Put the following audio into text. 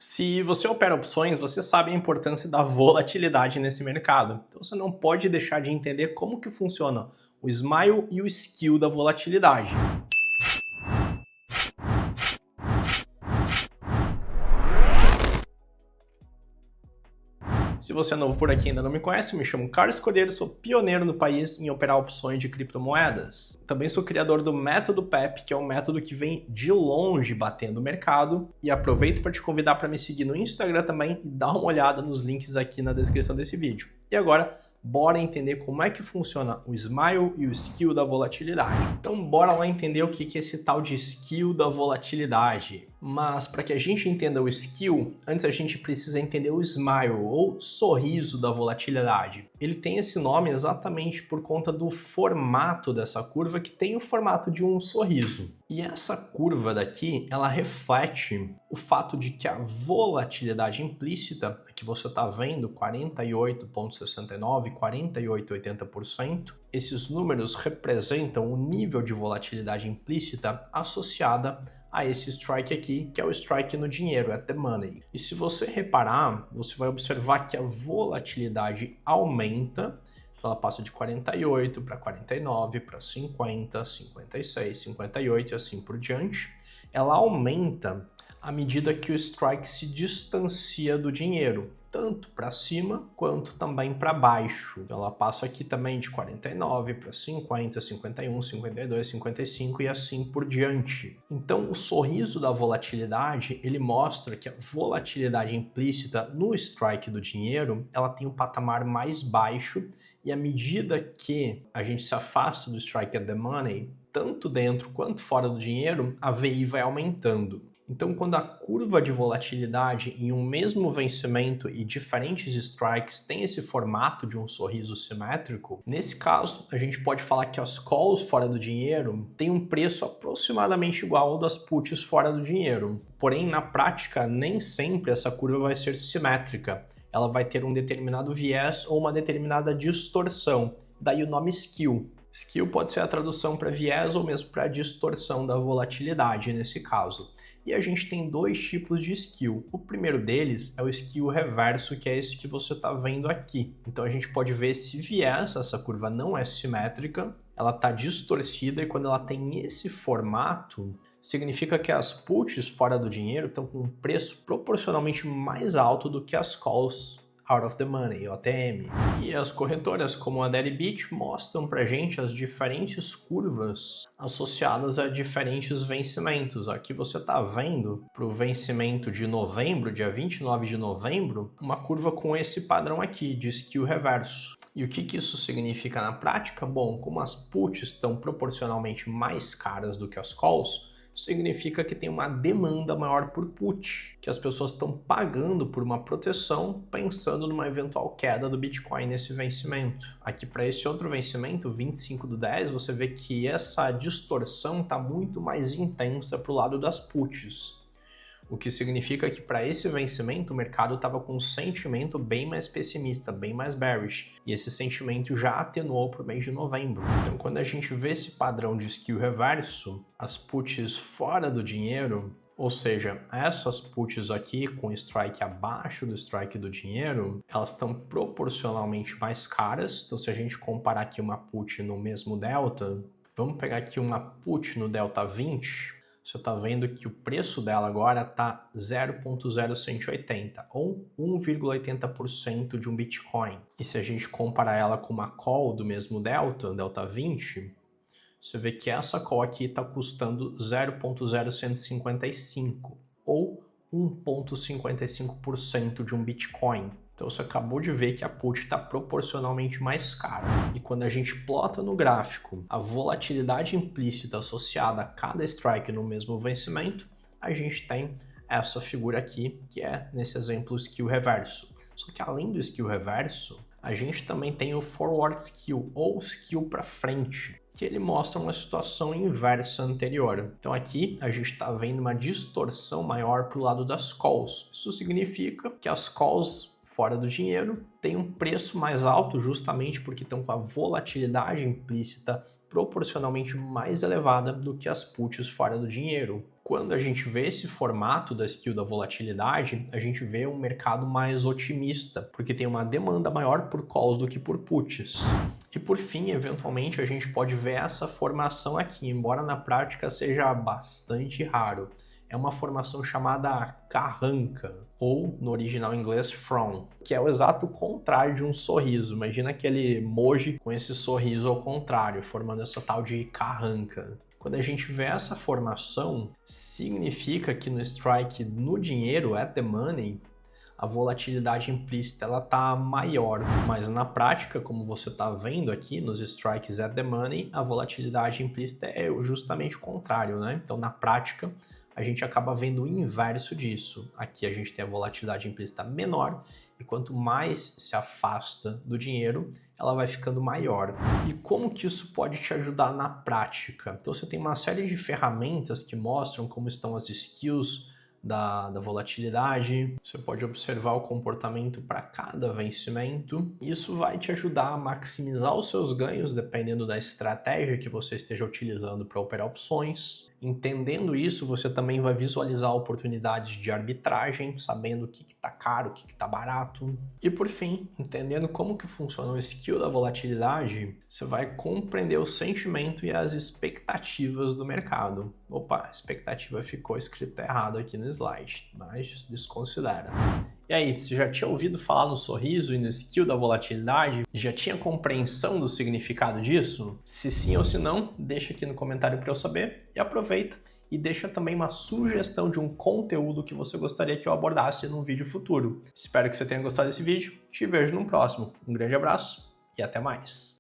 Se você opera opções, você sabe a importância da volatilidade nesse mercado. Então você não pode deixar de entender como que funciona o smile e o skill da volatilidade. Se você é novo por aqui e ainda não me conhece, me chamo Carlos Cordeiro, sou pioneiro no país em operar opções de criptomoedas. Também sou criador do método PEP, que é um método que vem de longe batendo o mercado. E aproveito para te convidar para me seguir no Instagram também e dar uma olhada nos links aqui na descrição desse vídeo. E agora, bora entender como é que funciona o smile e o skill da volatilidade. Então bora lá entender o que é esse tal de skill da volatilidade. Mas para que a gente entenda o skill, antes a gente precisa entender o smile, ou sorriso da volatilidade. Ele tem esse nome exatamente por conta do formato dessa curva, que tem o formato de um sorriso. E essa curva daqui, ela reflete o fato de que a volatilidade implícita, que você está vendo, 48,69%, 48,80%, esses números representam o nível de volatilidade implícita associada a esse strike aqui, que é o strike no dinheiro, at the money. E se você reparar, você vai observar que a volatilidade aumenta, então ela passa de 48 para 49, para 50, 56, 58 e assim por diante. Ela aumenta à medida que o strike se distancia do dinheiro, tanto para cima quanto também para baixo. Então ela passa aqui também de 49 para 50, 51, 52, 55 e assim por diante. Então o sorriso da volatilidade, ele mostra que a volatilidade implícita no strike do dinheiro, ela tem um patamar mais baixo e à medida que a gente se afasta do strike at the money, tanto dentro quanto fora do dinheiro, a VI vai aumentando. Então, quando a curva de volatilidade em um mesmo vencimento e diferentes strikes tem esse formato de um sorriso simétrico, nesse caso, a gente pode falar que as calls fora do dinheiro têm um preço aproximadamente igual ao das puts fora do dinheiro. Porém, na prática, nem sempre essa curva vai ser simétrica. Ela vai ter um determinado viés ou uma determinada distorção. Daí o nome skew. Skew pode ser a tradução para viés ou mesmo para distorção da volatilidade nesse caso. E a gente tem dois tipos de skew. O primeiro deles é o skew reverso, que é esse que você está vendo aqui. Então a gente pode ver esse viés, essa curva não é simétrica, ela está distorcida e quando ela tem esse formato, significa que as puts fora do dinheiro estão com um preço proporcionalmente mais alto do que as calls out of the money, OTM. E as corretoras como a Deribit mostram pra gente as diferentes curvas associadas a diferentes vencimentos. Aqui você está vendo para o vencimento de novembro, dia 29 de novembro, uma curva com esse padrão aqui de skew reverso. E o que isso significa na prática? Bom, como as puts estão proporcionalmente mais caras do que as calls, significa que tem uma demanda maior por put, que as pessoas estão pagando por uma proteção pensando numa eventual queda do Bitcoin nesse vencimento. Aqui para esse outro vencimento, 25/10, você vê que essa distorção está muito mais intensa para o lado das puts. O que significa que para esse vencimento o mercado estava com um sentimento bem mais pessimista, bem mais bearish. E esse sentimento já atenuou para o mês de novembro. Então quando a gente vê esse padrão de skew reverso, as puts fora do dinheiro, ou seja, essas puts aqui com strike abaixo do strike do dinheiro, elas estão proporcionalmente mais caras. Então se a gente comparar aqui uma put no mesmo delta, vamos pegar aqui uma put no delta 20, você está vendo que o preço dela agora está 0,0180 ou 1,80% de um Bitcoin. E se a gente comparar ela com uma call do mesmo delta 20, você vê que essa call aqui está custando 0,0155 ou 1,55% de um Bitcoin. Então você acabou de ver que a put está proporcionalmente mais cara. E quando a gente plota no gráfico a volatilidade implícita associada a cada strike no mesmo vencimento, a gente tem essa figura aqui, que é, nesse exemplo, o skew reverso. Só que além do skew reverso, a gente também tem o forward skew, ou skew para frente, que ele mostra uma situação inversa anterior. Então aqui a gente está vendo uma distorção maior para o lado das calls. Isso significa que as calls fora do dinheiro têm um preço mais alto justamente porque estão com a volatilidade implícita proporcionalmente mais elevada do que as puts fora do dinheiro. Quando a gente vê esse formato da skill da volatilidade, a gente vê um mercado mais otimista, porque tem uma demanda maior por calls do que por puts. E por fim, eventualmente, a gente pode ver essa formação aqui, embora na prática seja bastante raro. É uma formação chamada carranca, ou no original inglês frown, que é o exato contrário de um sorriso. Imagina aquele emoji com esse sorriso ao contrário, formando essa tal de carranca. Quando a gente vê essa formação, significa que no strike no dinheiro, at the money, a volatilidade implícita ela tá maior, mas na prática, como você está vendo aqui nos strikes at the money, a volatilidade implícita é justamente o contrário, né? Então, na prática, a gente acaba vendo o inverso disso. Aqui a gente tem a volatilidade implícita menor e quanto mais se afasta do dinheiro, ela vai ficando maior. E como que isso pode te ajudar na prática? Então você tem uma série de ferramentas que mostram como estão as skills da volatilidade, você pode observar o comportamento para cada vencimento. Isso vai te ajudar a maximizar os seus ganhos dependendo da estratégia que você esteja utilizando para operar opções. Entendendo isso, você também vai visualizar oportunidades de arbitragem, sabendo o que está caro, o que está barato. E por fim, entendendo como que funciona o skill da volatilidade, você vai compreender o sentimento e as expectativas do mercado. Opa, a expectativa ficou escrita errado aqui no slide, mas desconsidera. E aí, você já tinha ouvido falar no sorriso e no skill da volatilidade? Já tinha compreensão do significado disso? Se sim ou se não, deixa aqui no comentário para eu saber e aproveita e deixa também uma sugestão de um conteúdo que você gostaria que eu abordasse num vídeo futuro. Espero que você tenha gostado desse vídeo, te vejo no próximo. Um grande abraço e até mais!